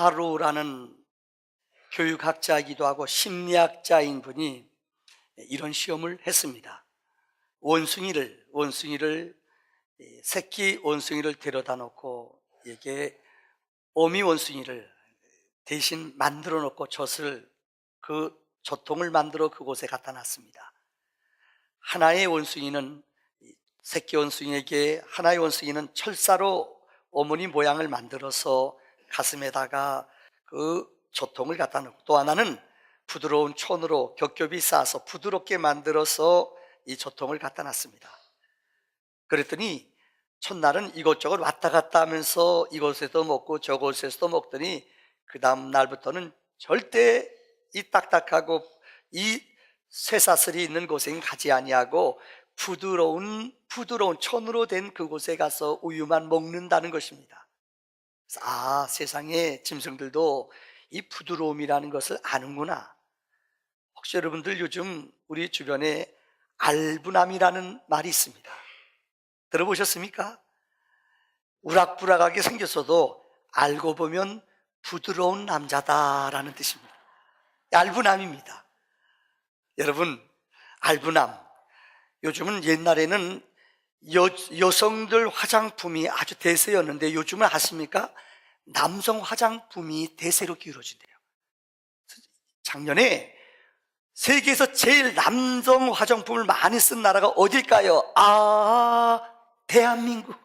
하루라는 교육학자이기도 하고 심리학자인 분이 이런 시험을 했습니다. 원숭이를 새끼 원숭이를 데려다 놓고 이게 어미 원숭이를 대신 만들어 놓고 그 젖통을 만들어 그곳에 갖다 놨습니다. 하나의 원숭이는 새끼 원숭이에게 하나의 원숭이는 철사로 어머니 모양을 만들어서 가슴에다가 그 젖통을 갖다 놓고, 또 하나는 부드러운 촌으로 겹겹이 쌓아서 부드럽게 만들어서 이 젖통을 갖다 놨습니다. 그랬더니 첫날은 이것저것 왔다 갔다 하면서 이곳에서 먹고 저곳에서도 먹더니 그 다음 날부터는 절대 이 딱딱하고 이 쇠사슬이 있는 곳엔 가지 아니하고 부드러운 촌으로 된 그곳에 가서 우유만 먹는다는 것입니다. 그래서 세상의 짐승들도 이 부드러움이라는 것을 아는구나. 혹시 여러분들 요즘 우리 주변에 알부남이라는 말이 있습니다. 들어보셨습니까? 우락부락하게 생겼어도 알고 보면 부드러운 남자다라는 뜻입니다. 알부남입니다. 여러분, 알부남, 요즘은 옛날에는 여성들 화장품이 아주 대세였는데 요즘은 아십니까? 남성 화장품이 대세로 기울어진대요. 작년에 세계에서 제일 남성 화장품을 많이 쓴 나라가 어딜까요? 대한민국.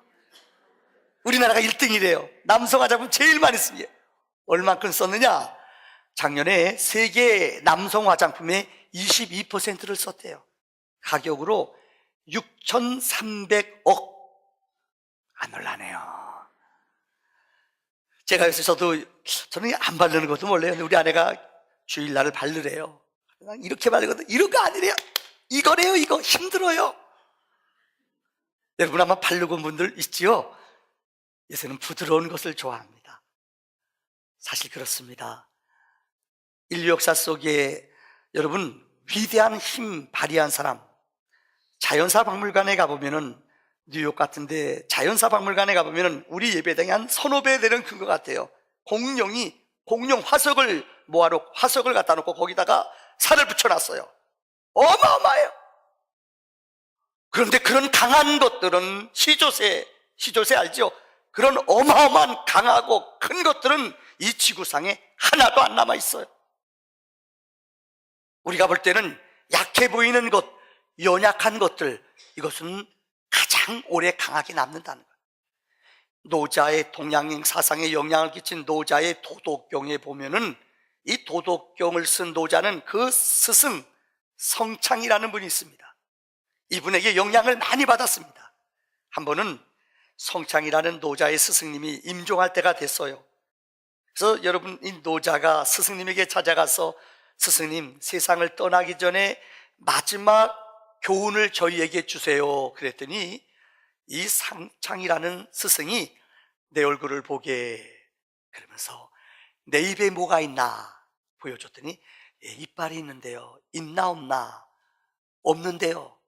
우리나라가 1등이래요. 남성 화장품 제일 많이 씁니다. 얼만큼 썼느냐? 작년에 세계 남성 화장품의 22%를 썼대요. 가격으로 6,300억. 안 놀라네요. 제가 그래서 저는 안 바르는 것도 몰라요. 근데 우리 아내가 주일날을 바르래요. 이렇게 바르거든. 이런 거 아니래요. 이거래요. 이거 힘들어요. 여러분 아마 바르고 온 분들 있지요? 요새는 부드러운 것을 좋아합니다. 사실 그렇습니다. 인류 역사 속에 여러분 위대한 힘 발휘한 사람, 자연사 박물관에 가보면은, 뉴욕 같은데 자연사 박물관에 가보면은 우리 예배당에 한 1,500배 되는 큰 것 같아요. 공룡 화석을 모아놓고 화석을 갖다 놓고 거기다가 살을 붙여놨어요. 어마어마해요. 그런데 그런 강한 것들은 시조새 알죠? 그런 어마어마한 강하고 큰 것들은 이 지구상에 하나도 안 남아있어요. 우리가 볼 때는 약해 보이는 것, 연약한 것들, 이것은 가장 오래 강하게 남는다는 거예요. 노자의 동양인 사상에 영향을 끼친 노자의 도덕경에 보면은 이 도덕경을 쓴 노자는 그 스승 성창이라는 분이 있습니다. 이분에게 영향을 많이 받았습니다. 한 번은 성창이라는 노자의 스승님이 임종할 때가 됐어요. 그래서 여러분, 이 노자가 스승님에게 찾아가서 스승님, 세상을 떠나기 전에 마지막 교훈을 저희에게 주세요. 그랬더니 이 성창이라는 스승이 내 얼굴을 보게 그러면서 내 입에 뭐가 있나 보여줬더니 이빨이 있는데요. 있나 없나? 없는데요.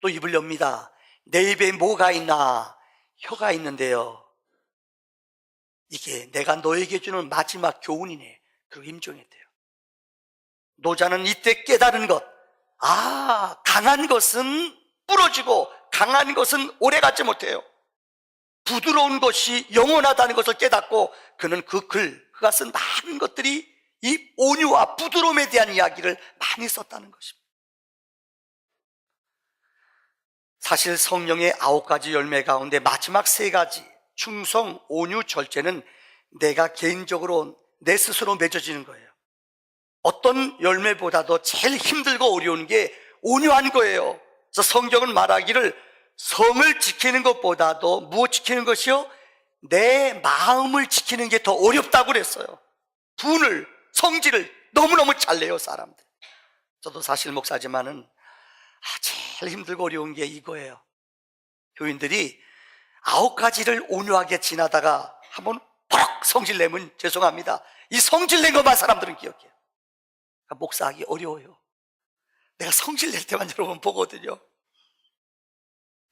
또 입을 엽니다. 내 입에 뭐가 있나? 혀가 있는데요. 이게 내가 너에게 주는 마지막 교훈이네. 그리고 임종했대요. 노자는 이때 깨달은 것, 강한 것은 부러지고 강한 것은 오래가지 못해요. 부드러운 것이 영원하다는 것을 깨닫고 그는 그가 쓴 많은 것들이 이 온유와 부드러움에 대한 이야기를 많이 썼다는 것입니다. 사실 성령의 9가지 열매 가운데 마지막 3가지, 충성, 온유, 절제는 내가 개인적으로 내 스스로 맺어지는 거예요. 어떤 열매보다도 제일 힘들고 어려운 게 온유한 거예요. 그래서 성경은 말하기를 성을 지키는 것보다도 무엇 지키는 것이요? 내 마음을 지키는 게 더 어렵다고 그랬어요. 분을, 성질을 너무너무 잘 내요, 사람들. 저도 사실 목사지만은 제일 힘들고 어려운 게 이거예요. 교인들이 9가지를 온유하게 지나다가 한번 퍽 성질 내면 죄송합니다. 이 성질 낸 것만 사람들은 기억해요. 목사하기 어려워요. 내가 성질 낼 때만 여러분 보거든요.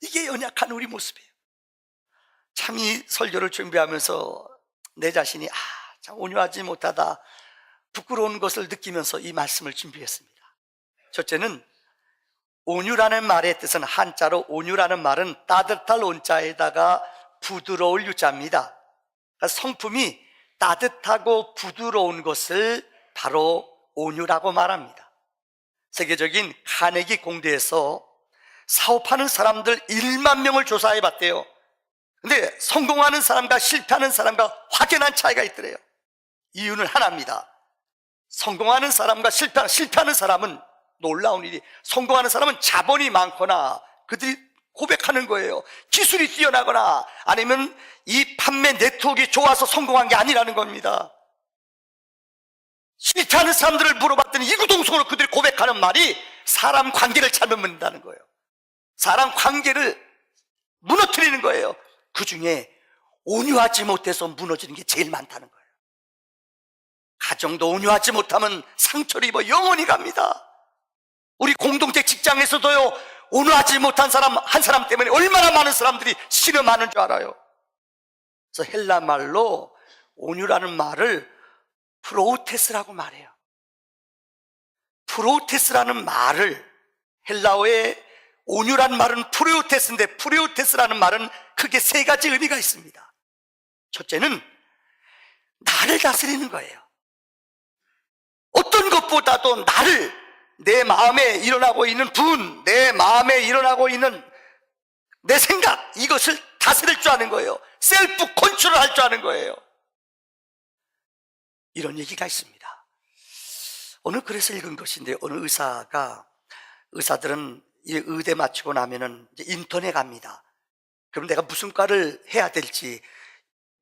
이게 연약한 우리 모습이에요. 참 이 설교를 준비하면서 내 자신이 참 온유하지 못하다, 부끄러운 것을 느끼면서 이 말씀을 준비했습니다. 첫째는 온유라는 말의 뜻은, 한자로 온유라는 말은 따뜻할 온자에다가 부드러울 유자입니다. 그러니까 성품이 따뜻하고 부드러운 것을 바로 온유라고 말합니다. 세계적인 카네기 공대에서 사업하는 사람들 1만 명을 조사해 봤대요. 근데 성공하는 사람과 실패하는 사람과 확연한 차이가 있더래요. 이유는 하나입니다. 성공하는 사람과 실패하는 사람은, 놀라운 일이, 성공하는 사람은 자본이 많거나 그들이 고백하는 거예요. 기술이 뛰어나거나 아니면 이 판매 네트워크가 좋아서 성공한 게 아니라는 겁니다. 실패하는 사람들을 물어봤더니 이구동성으로 그들이 고백하는 말이 사람 관계를 잘못 맺는다는 거예요. 사람 관계를 무너뜨리는 거예요. 그 중에 온유하지 못해서 무너지는 게 제일 많다는 거예요. 가정도 온유하지 못하면 상처를 입어 영원히 갑니다. 우리 공동체 직장에서도요, 온유하지 못한 사람 한 사람 때문에 얼마나 많은 사람들이 신음하는 줄 알아요. 그래서 헬라 말로 온유라는 말을 프로테스라고 말해요. 프로테스라는 말을, 헬라어의 온유란 말은 프로테스인데, 프로테스라는 말은 크게 세 가지 의미가 있습니다. 첫째는 나를 다스리는 거예요. 어떤 것보다도 나를, 내 마음에 일어나고 있는 분, 내 마음에 일어나고 있는 내 생각, 이것을 다스릴 줄 아는 거예요. 셀프 컨트롤 할 줄 아는 거예요. 이런 얘기가 있습니다. 오늘 그래서 읽은 것인데, 어느 의사들은 이 의대 마치고 나면은 이제 인턴에 갑니다. 그럼 내가 무슨 과를 해야 될지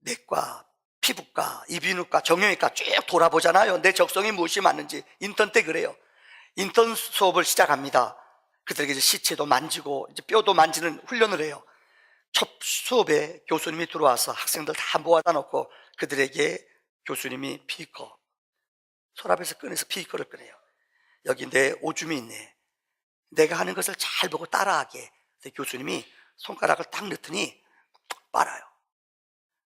내과, 피부과, 이비인후과, 정형외과 쭉 돌아보잖아요. 내 적성이 무엇이 맞는지. 인턴 때 그래요. 인턴 수업을 시작합니다. 그들에게 이제 시체도 만지고 이제 뼈도 만지는 훈련을 해요. 첫 수업에 교수님이 들어와서 학생들 다 모아다 놓고 그들에게 교수님이 비커, 서랍에서 꺼내서 비커를 꺼내요. 여기 내 오줌이 있네. 내가 하는 것을 잘 보고 따라하게. 그래서 교수님이 손가락을 딱 넣더니 빨아요.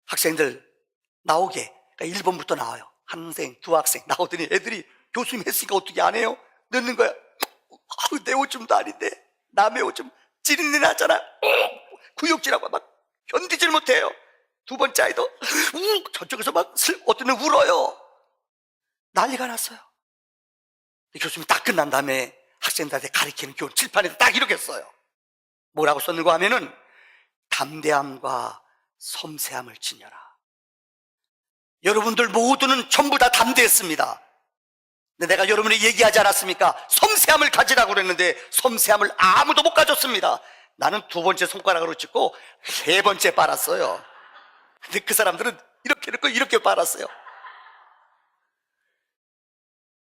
학생들 나오게. 그러니까 1번부터 나와요. 한 학생, 두 학생 나오더니 애들이 교수님 했으니까 어떻게 안 해요? 넣는 거야. 내 오줌도 아닌데 남의 오줌 찌린내 나잖아. 구역질하고 막 견디질 못해요. 두 번째 아이도 저쪽에서 막 어떤 애 울어요. 난리가 났어요. 교수님이 딱 끝난 다음에 학생들한테 가르치는 교훈 칠판에 딱 이렇게 써요. 뭐라고 썼는가 하면은, 담대함과 섬세함을 지녀라. 여러분들 모두는 전부 다 담대했습니다. 근데 내가 여러분에게 얘기하지 않았습니까? 섬세함을 가지라고 그랬는데 섬세함을 아무도 못 가졌습니다. 나는 두 번째 손가락으로 찍고 세 번째 빨았어요. 근데 그 사람들은 이렇게 넣고 이렇게 빨았어요.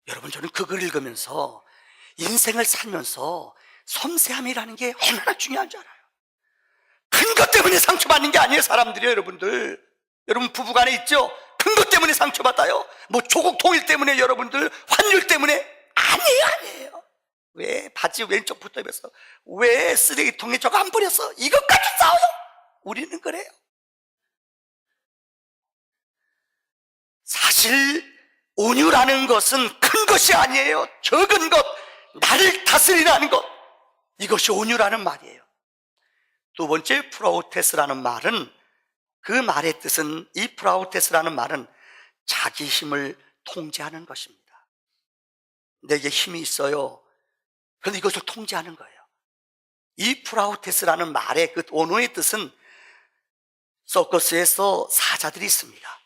여러분, 저는 그걸 읽으면서 인생을 살면서 섬세함이라는 게 얼마나 중요한지 알아요. 큰 것 때문에 상처받는 게 아니에요, 사람들이요. 여러분들, 여러분 부부간에 있죠? 큰 것 때문에 상처받아요. 뭐 조국 통일 때문에, 여러분들 환율 때문에. 아니에요. 왜 바지 왼쪽부터 입었어? 왜 쓰레기통에 저거 안 버렸어? 이것까지 싸워요. 우리는 그래요. 사실 온유라는 것은 큰 것이 아니에요. 적은 것, 나를 다스리라는 것, 이것이 온유라는 말이에요. 두 번째, 프라우테스라는 말은, 그 말의 뜻은, 이 프라우테스라는 말은 자기 힘을 통제하는 것입니다. 내게 힘이 있어요. 그런데 이것을 통제하는 거예요. 이 프라우테스라는 말의 그 원어의 뜻은, 서커스에서 사자들이 있습니다.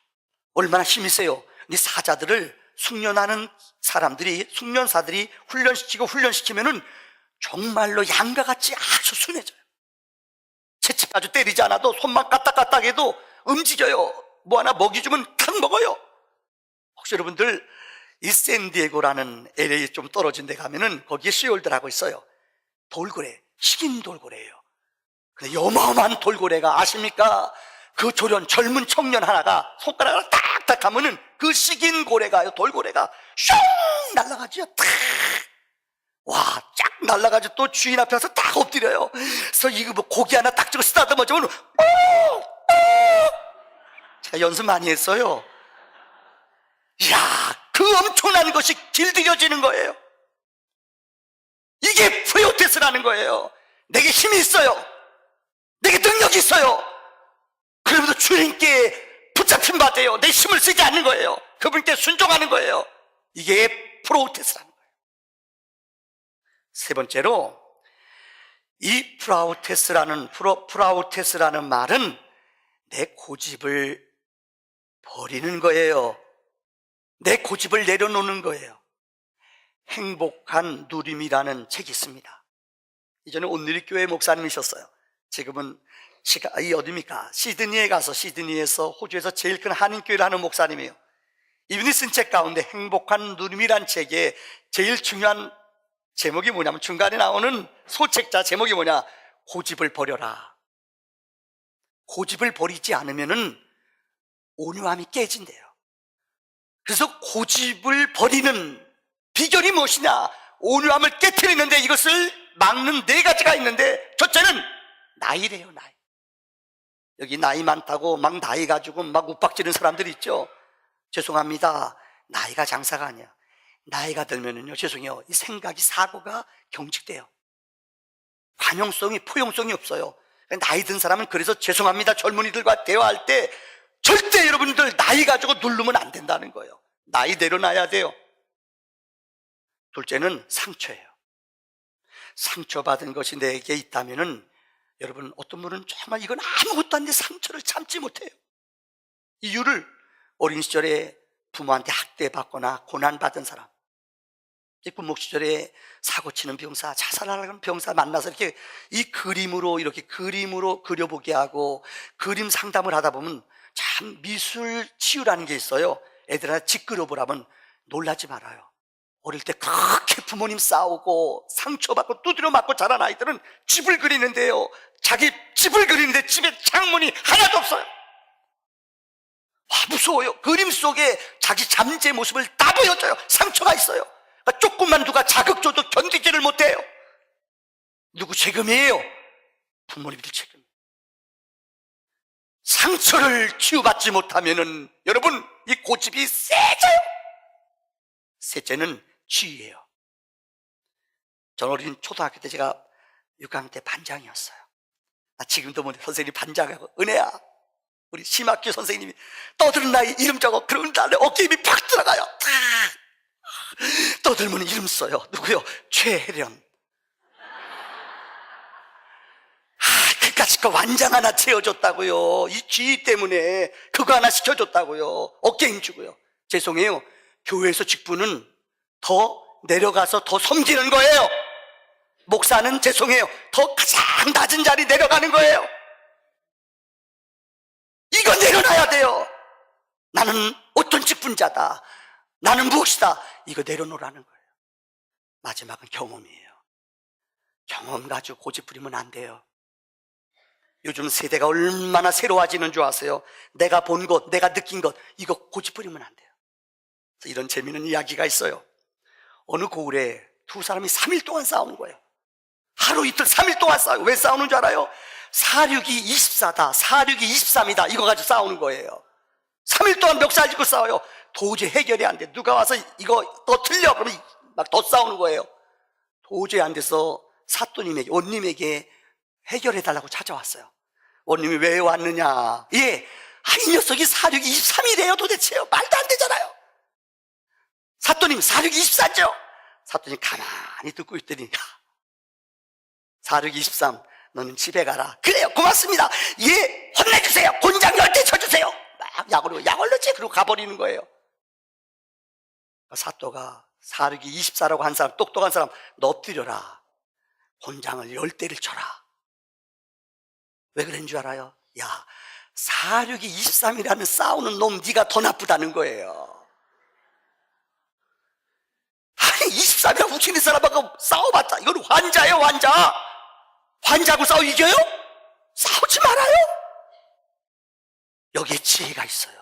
얼마나 힘이 세요. 이 사자들을 숙련하는 사람들이, 숙련사들이 훈련시키면은 정말로 양과 같이 아주 순해져요. 채찍아주 때리지 않아도 손만 까딱까딱 해도 움직여요. 뭐 하나 먹이 주면 탁 먹어요. 혹시 여러분들 이 샌디에고라는 LA 좀 떨어진 데 가면은 거기에 시월드라고 있어요. 돌고래, 식인 돌고래예요. 근데 어마어마한 돌고래가, 아십니까? 그 조련 젊은 청년 하나가 손가락을 딱딱 하면은 그 식인 고래가요, 돌고래가 슝 날아가죠. 탁! 와, 쫙 날아가지고 또 주인 앞에서 딱 엎드려요. 그래서 이거 뭐 고기 하나 딱 찍어 쓰다듬어주면 제가 연습 많이 했어요. 야, 그 엄청난 것이 길들여지는 거예요. 이게 프라우테스라는 거예요. 내게 힘이 있어요. 내게 능력이 있어요. 그러면서 주님께 붙잡힌 바 돼요. 내 힘을 쓰지 않는 거예요. 그분께 순종하는 거예요. 이게 프라우테스라는 거예요. 세 번째로, 이 프라우테스라는 말은 내 고집을 버리는 거예요. 내 고집을 내려놓는 거예요. 행복한 누림이라는 책이 있습니다. 이전에 온누리교회 목사님이셨어요. 지금은 어디입니까? 시드니에서 호주에서 제일 큰 한인교회를 하는 목사님이에요. 이분이 쓴 책 가운데 행복한 누림이라는 책에 제일 중요한 제목이 뭐냐면, 중간에 나오는 소책자 제목이 뭐냐? 고집을 버려라. 고집을 버리지 않으면은 온유함이 깨진대요. 그래서 고집을 버리는 비결이 무엇이냐? 온유함을 깨트리는데 이것을 막는 네 가지가 있는데, 첫째는 나이래요. 나이. 여기 나이 많다고 막 나이 가지고 막 욱박지는 사람들이 있죠. 죄송합니다. 나이가 장사가 아니야. 나이가 들면은요, 죄송해요, 이 생각이, 사고가 경직돼요. 관용성이, 포용성이 없어요. 나이 든 사람은, 그래서 죄송합니다, 젊은이들과 대화할 때 절대 여러분들 나이 가지고 누르면 안 된다는 거예요. 나이 내려놔야 돼요. 둘째는 상처예요. 상처받은 것이 내게 있다면은, 여러분, 어떤 분은 정말 이건 아무것도 아닌데 상처를 참지 못해요. 이유를, 어린 시절에 부모한테 학대받거나 고난받은 사람, 군목 시절에 사고치는 병사, 자살하는 병사 만나서 이렇게 이렇게 그림으로 그려보게 하고 그림 상담을 하다 보면 참 미술 치유라는 게 있어요. 애들한테 집 그려보라면 놀라지 말아요. 어릴 때 그렇게 부모님 싸우고 상처받고 두드려 맞고 자란 아이들은 집을 그리는데요, 자기 집을 그리는데 집에 창문이 하나도 없어요. 무서워요. 그림 속에 자기 잠재 모습을 다 보여줘요. 상처가 있어요. 조금만 누가 자극 줘도 견디지를 못해요. 누구 책임이에요? 부모님들 책임. 상처를 치유받지 못하면은 여러분, 이 고집이 세져요. 셋째는 지혜예요. 전 어린 초등학교 때 제가 6학년 때 반장이었어요. 나 지금도 뭐 선생님 반장하고, 은혜야, 우리 심학교 선생님이 떠드는 나이 이름 적어. 그런 날에 어깨 힘이 팍 들어가요. 떠들면 이름 써요. 누구요? 최혜련. 그까짓 거 완장 하나 채워줬다고요. 이 지휘 때문에 그거 하나 시켜줬다고요. 어깨 힘 주고요. 죄송해요, 교회에서 직분은 더 내려가서 더 섬기는 거예요. 목사는 죄송해요, 더 가장 낮은 자리 내려가는 거예요. 이거 내려놔야 돼요. 나는 어떤 직분자다, 나는 무엇이다, 이거 내려놓으라는 거예요. 마지막은 경험이에요. 경험 가지고 고집 부리면 안 돼요. 요즘 세대가 얼마나 새로워지는 줄 아세요? 내가 본 것, 내가 느낀 것, 이거 고집 부리면 안 돼요. 그래서 이런 재미있는 이야기가 있어요. 어느 고을에 두 사람이 3일 동안 싸우는 거예요. 하루 이틀 3일 동안 싸워요. 왜 싸우는 줄 알아요? 4, 6이 24다, 4, 6이 23이다, 이거 가지고 싸우는 거예요. 3일 동안 멱살 짚고 싸워요. 도저히 해결이 안 돼. 누가 와서 이거 더 틀려 그러면 막 더 싸우는 거예요. 도저히 안 돼서 사또님에게, 원님에게 해결해 달라고 찾아왔어요. 원님이 왜 왔느냐? 예, 이 녀석이 4, 6이 23이래요 도대체요. 말도 안 되잖아요. 사또님, 4, 6이 24죠? 사또님 가만히 듣고 있더니 4, 6이 23, 너는 집에 가라. 그래요, 고맙습니다. 예, 혼내주세요. 곤장 10대 쳐주세요. 막 약올로 지 그러고 가버리는 거예요. 사또가 4, 6이 24라고 한 사람, 똑똑한 사람, 너 엎드려라. 곤장을 10대를 쳐라. 왜 그런 줄 알아요? 야, 4, 6이 23이라는 싸우는 놈, 네가 더 나쁘다는 거예요. 아니, 23이라고 훔치는 사람하고 싸워봤자 이건 환자예요, 환자. 환자하고 싸워 이겨요? 싸우지 말아요. 여기에 지혜가 있어요.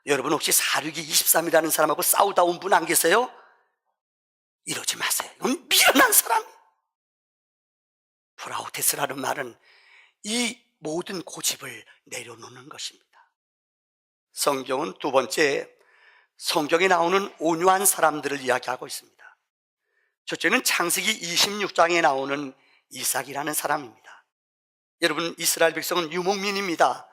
여러분 혹시 4, 6이 23이라는 사람하고 싸우다 온 분 안 계세요? 이러지 마세요. 이건 미련한 사람. 프라우테스라는 말은 이 모든 고집을 내려놓는 것입니다. 성경은 두 번째, 성경에 나오는 온유한 사람들을 이야기하고 있습니다. 첫째는 창세기 26장에 나오는 이삭이라는 사람입니다. 여러분, 이스라엘 백성은 유목민입니다.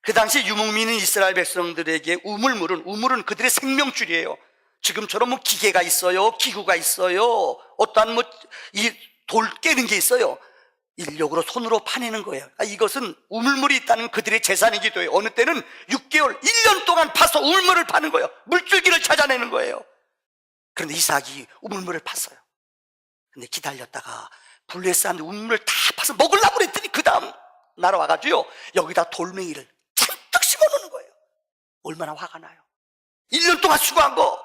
그 당시 유목민인 이스라엘 백성들에게 우물은 그들의 생명줄이에요. 지금처럼 뭐 기계가 있어요, 기구가 있어요, 어떠한 이 돌 깨는 게 있어요. 인력으로 손으로 파내는 거예요. 이것은 우물물이 있다는 그들의 재산이기도 해요. 어느 때는 6개월, 1년 동안 파서 우물물을 파는 거예요. 물줄기를 찾아내는 거예요. 그런데 이삭이 우물물을 팠어요. 근데 기다렸다가 블레스한 우물물을 다 파서 먹으려고 그랬더니 그 다음 날아와가지고요, 여기다 돌멩이를 잔뜩 심어놓는 거예요. 얼마나 화가 나요. 1년 동안 수고한 거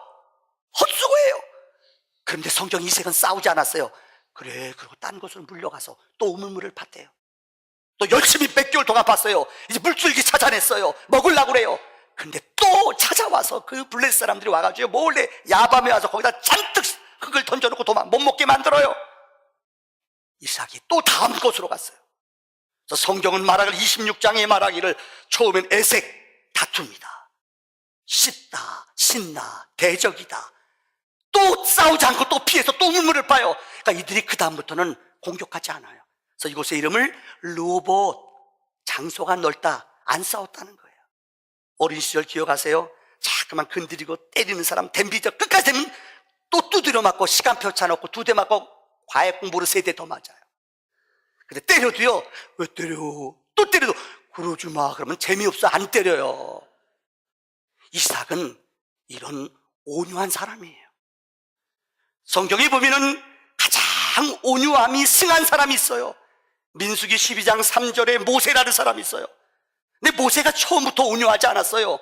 헛수고예요. 그런데 성경 이삭은 싸우지 않았어요. 그래, 그리고 딴 곳으로 물려가서 또 우물물을 팠대요. 또 열심히 몇 개월 동안 팠어요. 이제 물줄기 찾아냈어요. 먹으려고 그래요. 근데 또 찾아와서 그 블레스 사람들이 와가지고 몰래 야밤에 와서 거기다 잔뜩 흙을 던져놓고 도망 못 먹게 만들어요. 이삭이 또 다음 곳으로 갔어요. 그래서 성경은 말하기를 26장에 말하기를 처음엔 에색 다툽니다. 씻다, 신나, 대적이다. 또 싸우지 않고 또 피해서 또 우물물을 파요. 그러니까 이들이 그 다음부터는 공격하지 않아요. 그래서 이곳의 이름을 르호봇, 장소가 넓다, 안 싸웠다는 거예요. 어린 시절 기억하세요? 자꾸만 건드리고 때리는 사람 댐비죠. 끝까지 되면 또 두드려 맞고 시간표 차놓고 2대 맞고 과외 공부를 3대 더 맞아요. 근데 때려도요, 왜 때려? 또 때려도 그러지 마. 그러면 재미없어. 안 때려요. 이삭은 이런 온유한 사람이에요. 성경에 보면은 가장 온유함이 승한 사람이 있어요. 민수기 12장 3절에 모세라는 사람이 있어요. 근데 모세가 처음부터 온유하지 않았어요.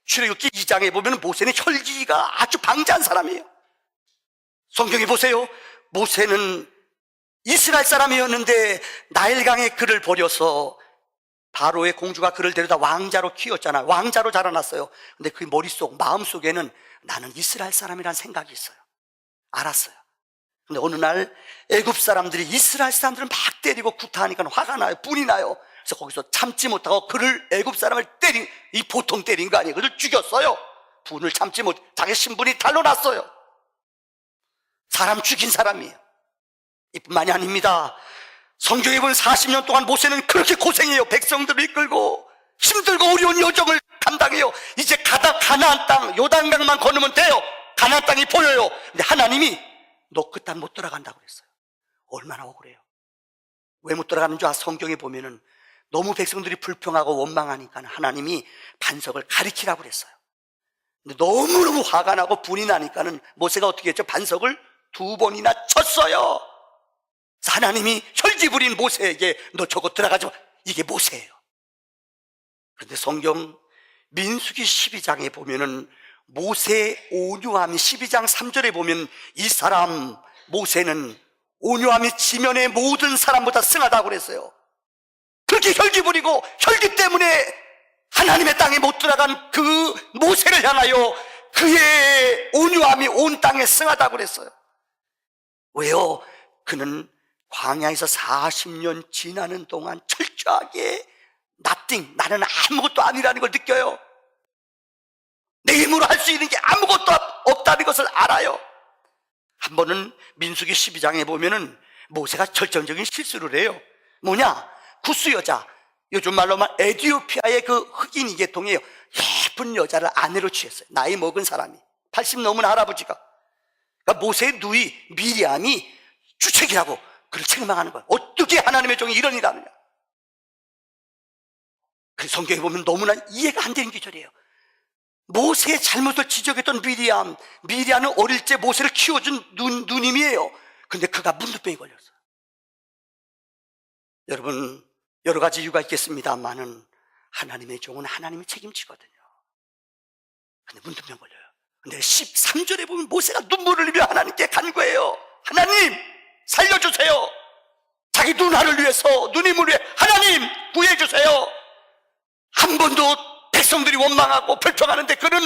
출애굽기 2장에 보면 모세는 혈기가 아주 방자한 사람이에요. 성경에 보세요. 모세는 이스라엘 사람이었는데 나일강에 그를 버려서 바로의 공주가 그를 데려다 왕자로 키웠잖아요. 왕자로 자라났어요. 근데 그 머릿속, 마음속에는 나는 이스라엘 사람이라는 생각이 있어요. 알았어요. 근데 어느 날 애굽 사람들이 이스라엘 사람들을 막 때리고 구타하니까 화가 나요. 분이 나요. 그래서 거기서 참지 못하고 그를 애굽 사람을 이 보통 때린 거 아니에요. 그를 죽였어요. 분을 참지 못, 자기 신분이 달러났어요. 사람 죽인 사람이에요. 이뿐만이 아닙니다. 성경에 보면 40년 동안 모세는 그렇게 고생해요. 백성들을 이끌고 힘들고 어려운 여정을 감당해요. 이제 가나안 땅 요단강만 건너면 돼요. 가나안 땅이 보여요. 근데 하나님이 너 그 땅 못 들어간다고 그랬어요. 얼마나 억울해요. 왜 못 들어가는 줄 성경에 보면은 너무 백성들이 불평하고 원망하니까 하나님이 반석을 가리키라고 그랬어요. 근데 너무너무 화가 나고 분이 나니까는 모세가 어떻게 했죠? 반석을 2번이나 쳤어요. 하나님이 혈기 부린 모세에게 너 저거 들어가지 마. 이게 모세예요. 그런데 성경 민수기 12장에 보면은 모세의 온유함이 12장 3절에 보면 이 사람 모세는 온유함이 지면의 모든 사람보다 승하다고 그랬어요. 그렇게 혈기 부리고 혈기 때문에 하나님의 땅에 못 들어간 그 모세를 향하여 그의 온유함이 온 땅에 승하다고 그랬어요. 왜요? 그는 광야에서 40년 지나는 동안 철저하게 나는 아무것도 아니라는 걸 느껴요. 내 힘으로 할 수 있는 게 아무것도 없다는 것을 알아요. 한 번은 민수기 12장에 보면은 모세가 결정적인 실수를 해요. 뭐냐? 구스 여자, 요즘 말로 말 에티오피아의 그 흑인 계통이에요. 예쁜 여자를 아내로 취했어요. 나이 먹은 사람이 80 넘은 할아버지가. 그러니까 모세의 누이 미리암이 주책이라고 그를 책망하는 거예요. 어떻게 하나님의 종이 이런 일을 하느냐. 그 성경에 보면 너무나 이해가 안 되는 기절이에요. 모세의 잘못을 지적했던 미리암은 어릴 때 모세를 키워준 누님이에요. 근데 그가 문둥병이 걸렸어요. 여러분, 여러 가지 이유가 있겠습니다만은 하나님의 종은 하나님이 책임지거든요. 근데 문둥병 걸려요. 근데 13절에 보면 모세가 눈물을 흘리며 하나님께 간구해요. 하나님 살려주세요. 자기 누나를 위해서, 누님을 위해 하나님 구해주세요. 한 번도 백성들이 원망하고 불평하는데 그는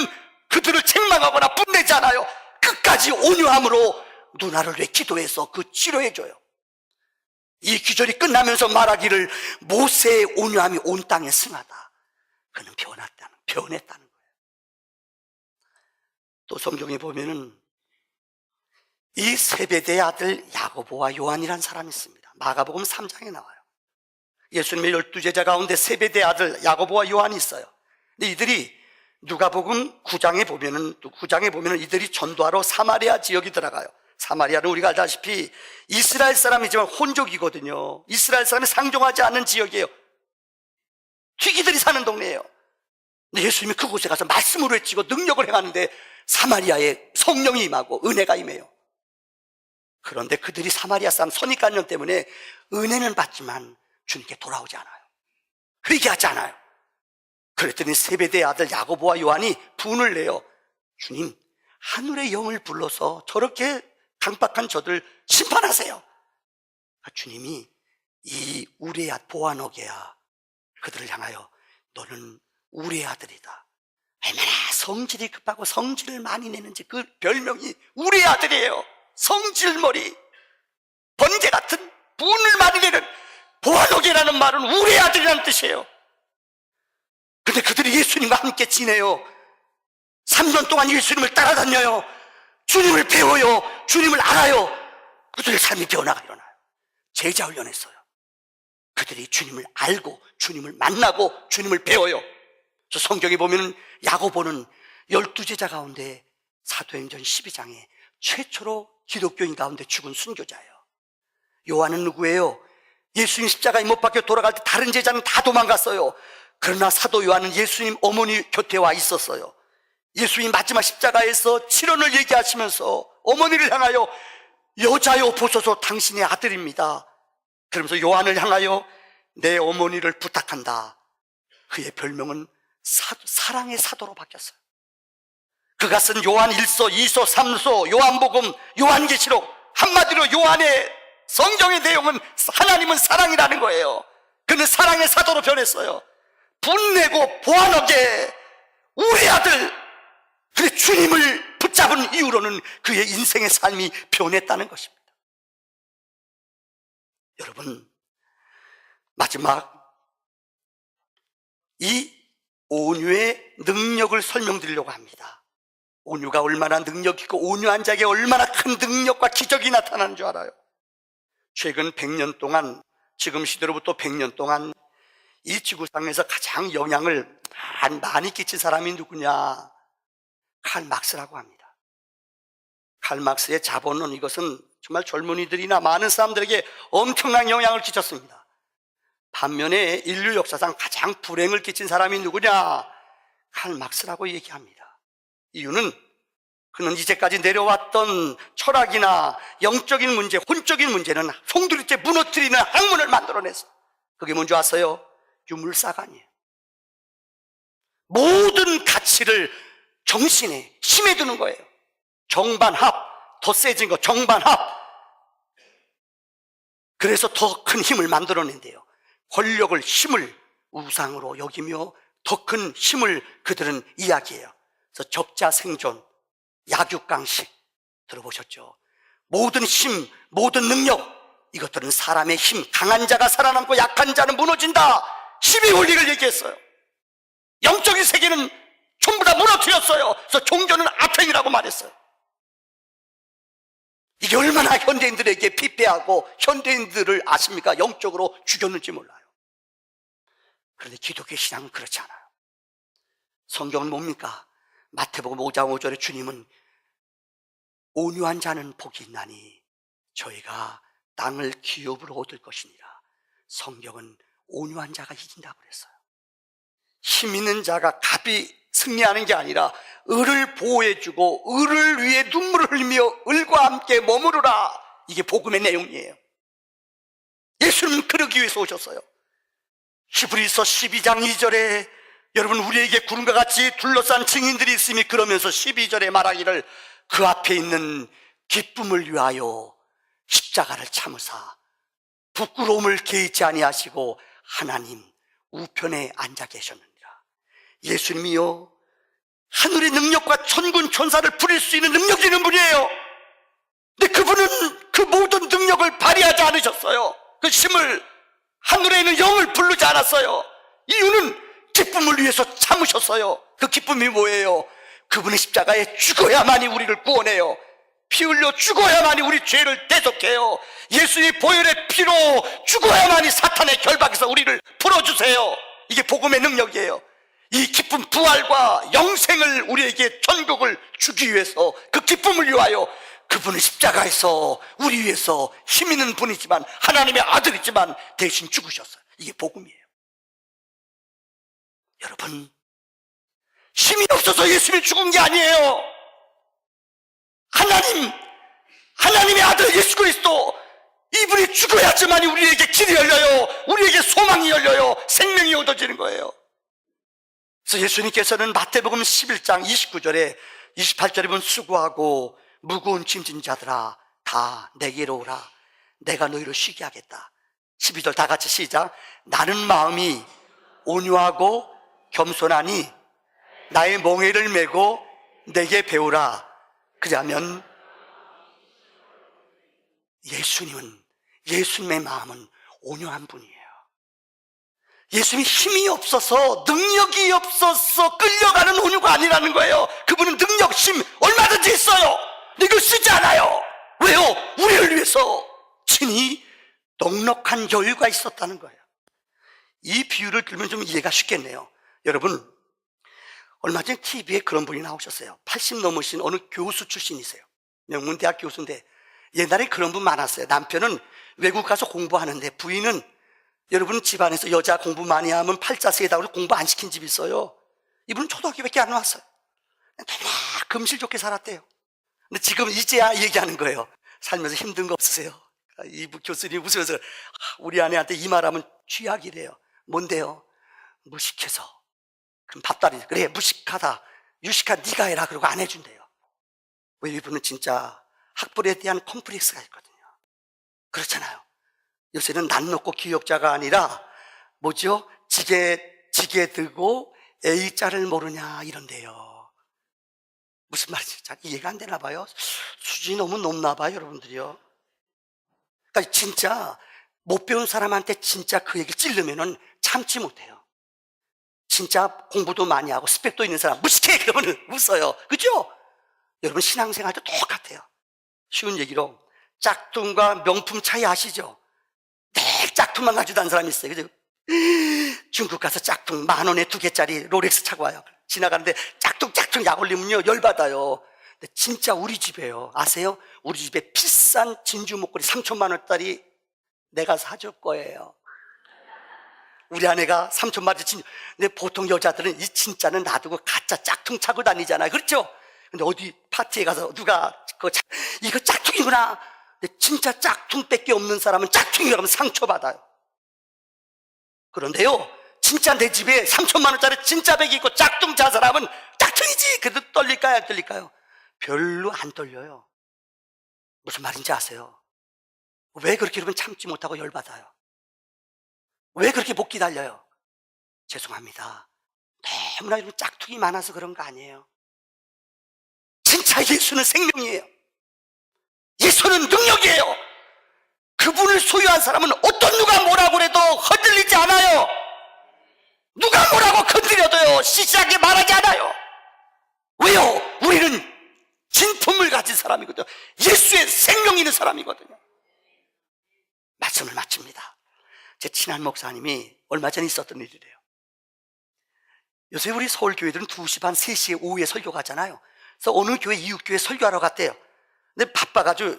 그들을 책망하거나 분내지 않아요. 끝까지 온유함으로 누나를 위해 기도해서 그 치료해줘요. 이 기절이 끝나면서 말하기를 모세의 온유함이 온 땅에 승하다. 그는 변했다는 거예요. 또 성경에 보면은 이 세베대의 아들 야고보와 요한이란 사람이 있습니다. 마가복음 3장에 나와요. 예수님의 12제자 가운데 세베대의 아들 야고보와 요한이 있어요. 근데 이들이 누가복음 9장에 보면은 이들이 전도하러 사마리아 지역이 들어가요. 사마리아는 우리가 알다시피 이스라엘 사람이지만 혼족이거든요. 이스라엘 사람이 상종하지 않는 지역이에요. 튀기들이 사는 동네예요. 근데 예수님이 그곳에 가서 말씀으로 외치고 능력을 행하는데 사마리아에 성령이 임하고 은혜가 임해요. 그런데 그들이 사마리아 사람 선입관념 때문에 은혜는 받지만 주님께 돌아오지 않아요. 회개하지 않아요. 그랬더니 세베대의 아들 야고보와 요한이 분을 내요. 주님, 하늘의 영을 불러서 저렇게 강박한 저들 심판하세요. 주님이 이 우리의 보아노게야 그들을 향하여 너는 우리의 아들이다. 얼마나 성질이 급하고 성질을 많이 내는지 그 별명이 우리의 아들이에요. 성질머리, 번개 같은 분을 많이 내는 보아노게라는 말은 우리의 아들이라는 뜻이에요. 근데 그들이 예수님과 함께 지내요. 3년 동안 예수님을 따라다녀요. 주님을 배워요. 주님을 알아요. 그들의 삶이 변화가 일어나요. 제자 훈련했어요. 그들이 주님을 알고 주님을 만나고 주님을 배워요. 저 성경에 보면 야고보는 12제자 가운데 사도행전 12장에 최초로 기독교인 가운데 죽은 순교자예요. 요한은 누구예요? 예수님 십자가에 못 박혀 돌아갈 때 다른 제자는 다 도망갔어요. 그러나 사도 요한은 예수님 어머니 곁에 와 있었어요. 예수님 마지막 십자가에서 치론을 얘기하시면서 어머니를 향하여 여자여 보소서 당신의 아들입니다. 그러면서 요한을 향하여 내 어머니를 부탁한다. 그의 별명은 사랑의 사도로 바뀌었어요. 그가 쓴 요한 1서, 2서, 3서, 요한복음, 요한계시록, 한마디로 요한의 성경의 내용은 하나님은 사랑이라는 거예요. 그는 사랑의 사도로 변했어요. 분내고 보아노게 우리 아들. 그래 주님을 붙잡은 이후로는 그의 인생의 삶이 변했다는 것입니다. 여러분, 마지막 이 온유의 능력을 설명드리려고 합니다. 온유가 얼마나 능력 있고 온유한 자에게 얼마나 큰 능력과 기적이 나타나는 줄 알아요. 최근 100년 동안, 지금 시대로부터 100년 동안 이 지구상에서 가장 영향을 많이 끼친 사람이 누구냐? 칼 막스라고 합니다. 칼 막스의 자본론, 이것은 정말 젊은이들이나 많은 사람들에게 엄청난 영향을 끼쳤습니다. 반면에 인류 역사상 가장 불행을 끼친 사람이 누구냐? 칼 막스라고 얘기합니다. 이유는 그는 이제까지 내려왔던 철학이나 영적인 문제, 혼적인 문제는 송두리째 무너뜨리는 학문을 만들어냈어. 그게 뭔지 아세요? 유물사관이에요. 모든 가치를 정신에 힘에 두는 거예요. 정반합, 더 세진 거 정반합. 그래서 더 큰 힘을 만들어낸대요. 권력을, 힘을 우상으로 여기며 더 큰 힘을 그들은 이야기해요. 그래서 적자생존, 약육강식 들어보셨죠? 모든 힘, 모든 능력, 이것들은 사람의 힘, 강한 자가 살아남고 약한 자는 무너진다. 힘의 원리를 얘기했어요. 영적인 세계는 전부 다 무너뜨렸어요. 그래서 종교는 아테니라고 말했어요. 이게 얼마나 현대인들에게 피폐하고 현대인들을 아십니까? 영적으로 죽였는지 몰라요. 그런데 기독교 신앙은 그렇지 않아요. 성경은 뭡니까? 마태복음 5장 5절에 주님은 온유한 자는 복이 있나니 저희가 땅을 기업으로 얻을 것이니라. 성경은 온유한 자가 이긴다고 그랬어요. 힘 있는 자가 갑이 승리하는 게 아니라 을을 보호해주고 을을 위해 눈물을 흘리며 을과 함께 머무르라. 이게 복음의 내용이에요. 예수님은 그러기 위해서 오셨어요. 히브리서 12장 2절에 여러분, 우리에게 구름과 같이 둘러싼 증인들이 있으니 그러면서 12절에 말하기를 그 앞에 있는 기쁨을 위하여 십자가를 참으사 부끄러움을 개의치 아니하시고 하나님 우편에 앉아 계셨느니라. 예수님이요, 하늘의 능력과 천군 천사를 부릴 수 있는 능력이 있는 분이에요. 근데 그분은 그 모든 능력을 발휘하지 않으셨어요. 그 힘을, 하늘에 있는 영을 부르지 않았어요. 이유는 기쁨을 위해서 참으셨어요. 그 기쁨이 뭐예요? 그분의 십자가에 죽어야만이 우리를 구원해요. 피 흘려 죽어야만이 우리 죄를 대속해요. 예수의 보혈의 피로 죽어야만이 사탄의 결박에서 우리를 풀어주세요. 이게 복음의 능력이에요. 이 기쁜 부활과 영생을 우리에게 천국을 주기 위해서, 그 기쁨을 위하여 그분의 십자가에서 우리 위해서 힘 있는 분이지만 하나님의 아들이지만 대신 죽으셨어요. 이게 복음이에요. 여러분, 힘이 없어서 예수님이 죽은 게 아니에요. 하나님의 아들 예수 그리스도, 이분이 죽어야지만 우리에게 길이 열려요. 우리에게 소망이 열려요. 생명이 얻어지는 거예요. 그래서 예수님께서는 마태복음 11장 29절에 28절에 보면 수고하고 무거운 짐진 자들아 다 내게로 오라. 내가 너희를 쉬게 하겠다. 12절 다 같이 시작. 나는 마음이 온유하고 겸손하니 나의 멍에를 메고 내게 배우라. 그러면 예수님의 마음은 온유한 분이에요. 예수님이 힘이 없어서, 능력이 없어서 끌려가는 온유가 아니라는 거예요. 그분은 능력, 힘 얼마든지 있어요. 근데 이걸 쓰지 않아요. 왜요? 우리를 위해서 친히 넉넉한 여유가 있었다는 거예요. 이 비유를 들으면 좀 이해가 쉽겠네요. 여러분, 얼마 전에 TV에 그런 분이 나오셨어요. 80 넘으신 어느 교수 출신이세요. 명문대학 교수인데 옛날에 그런 분 많았어요. 남편은 외국 가서 공부하는데 부인은, 여러분 집안에서 여자 공부 많이 하면 팔자 세다고 해서 공부 안 시킨 집이 있어요. 이분은 초등학교밖에 안 나왔어요. 너무 금실 좋게 살았대요. 근데 지금 이제야 얘기하는 거예요. 살면서 힘든 거 없으세요? 이 교수님 웃으면서 우리 아내한테 이 말하면 취약이래요. 뭔데요? 무식해서. 그럼 밥다리, 그래 무식하다, 유식한 네가 해라. 그러고 안 해준대요. 왜? 이분은 진짜 학벌에 대한 컴플렉스가 있거든요. 그렇잖아요. 요새는 난 놓고 기억자가 아니라 뭐죠? 지게 들고 A자를 모르냐 이런데요. 무슨 말인지 잘 이해가 안 되나 봐요. 수준이 너무 높나 봐요, 여러분들이요. 그러니까 진짜 못 배운 사람한테 진짜 그 얘기 찔르면은 참지 못해요. 진짜 공부도 많이 하고 스펙도 있는 사람 무식해 그러면 웃어요. 그죠? 여러분 신앙생활도 똑같아요. 쉬운 얘기로 짝퉁과 명품 차이 아시죠? 늘 짝퉁만 가지고 다니는 사람이 있어요. 그죠? 중국 가서 짝퉁 10,000원에 2개짜리 롤렉스 차고 와요. 지나가는데 짝퉁 약 올리면요 열받아요. 근데 진짜 우리 집에요. 아세요? 우리 집에 비싼 진주 목걸이 3천만 원짜리 내가 사줄 거예요. 우리 아내가 3천만 원 진주. 근데 보통 여자들은 이 진짜는 놔두고 가짜 짝퉁 차고 다니잖아요. 그렇죠? 근데 어디 파티에 가서 누가 이거 짝퉁이구나. 근데 진짜 짝퉁밖에 없는 사람은 짝퉁이라고 하면 상처받아요. 그런데요, 진짜 내 집에 3천만 원짜리 진짜 백이 있고 짝퉁 차 사람은 짝퉁이지. 그래도 떨릴까요? 안 떨릴까요? 별로 안 떨려요. 무슨 말인지 아세요? 왜 그렇게 이러면 참지 못하고 열받아요? 왜 그렇게 못 기다려요? 죄송합니다. 너무나 이런 짝퉁이 많아서 그런 거 아니에요. 진짜 예수는 생명이에요. 예수는 능력이에요. 그분을 소유한 사람은 어떤 누가 뭐라고 해도 흔들리지 않아요. 누가 뭐라고 건드려도요 시시하게 말하지 않아요. 왜요? 우리는 진품을 가진 사람이거든요. 예수의 생명이 있는 사람이거든요. 말씀을 마칩니다. 제 친한 목사님이 얼마 전에 있었던 일이래요. 요새 우리 서울교회들은 2시 반, 3시에 오후에 설교 가잖아요. 그래서 어느 교회, 이웃교회 설교하러 갔대요. 근데 바빠가지고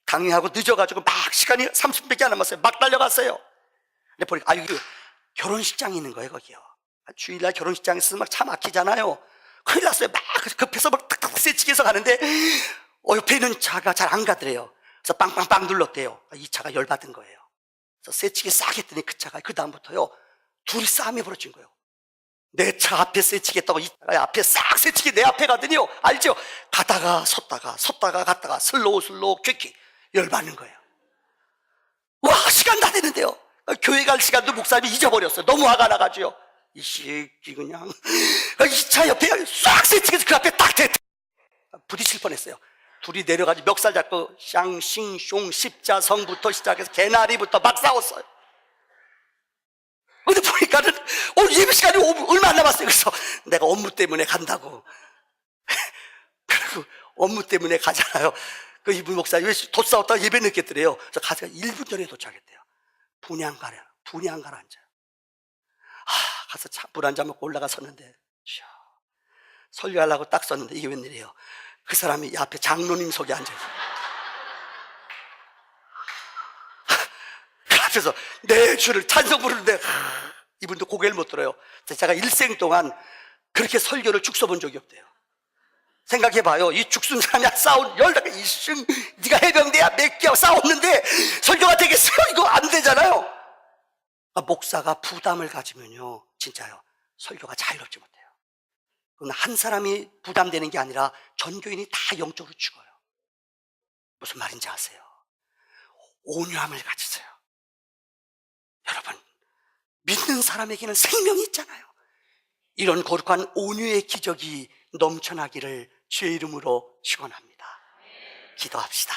강의하고 늦어가지고 막 시간이 30분밖에 안 남았어요. 막 달려갔어요. 근데 보니까 여기 결혼식장이 있는 거예요. 거기요. 주일날 결혼식장에 있어서 막 차 막히잖아요. 큰일 났어요. 막 급해서 막 탁탁 세치기해서 가는데 옆에 있는 차가 잘 안 가더래요. 그래서 빵빵빵 눌렀대요. 이 차가 열받은 거예요. 그래서 세치기 싹 했더니 그 차가 그 다음부터요 둘이 싸움이 벌어진 거예요. 내 차 앞에 세치겠다고 이 차가 앞에 싹 세치기 내 앞에 가더니요, 알죠? 가다가 섰다가 갔다가 슬로우 quick 열받는 거예요. 와, 시간 다 됐는데요. 교회 갈 시간도 목사님이 잊어버렸어요. 너무 화가 나가지고 이 새끼 그냥 이 차 옆에 싹 세치기해서 그 앞에 딱 부딪힐 뻔했어요. 둘이 내려가지고 멱살 잡고 샹싱숑 십자성부터 시작해서 개나리부터 막 싸웠어요. 근데 보니까는 예배 시간이 얼마 안 남았어요. 그래서 내가 업무 때문에 간다고. 업무 때문에 가잖아요. 그 이분 목사 왜 도 싸웠다가 예배 늦겠더래요. 그래서 가서 1분 전에 도착했대요. 분향가라 앉아요. 가서 물 한 잔 먹고 올라가 섰는데 설교하려고 딱 섰는데 이게 웬일이에요? 그 사람이 앞에 장로님 속에 앉아있어요. 그 앞에서 내 주를 찬송 부르는데 이분도 고개를 못 들어요. 제가 일생 동안 그렇게 설교를 죽 써본 적이 없대요. 생각해봐요. 이 죽순 사람이 싸운 열다가 이승 네가 해병대야 몇 개하고 싸웠는데 설교가 되겠어요? 이거 안 되잖아요. 목사가 부담을 가지면요 진짜요 설교가 자유롭지 못해요. 그건 한 사람이 부담되는 게 아니라 전교인이 다 영적으로 죽어요. 무슨 말인지 아세요? 온유함을 가지세요. 여러분, 믿는 사람에게는 생명이 있잖아요. 이런 거룩한 온유의 기적이 넘쳐나기를 주의 이름으로 축원합니다. 기도합시다.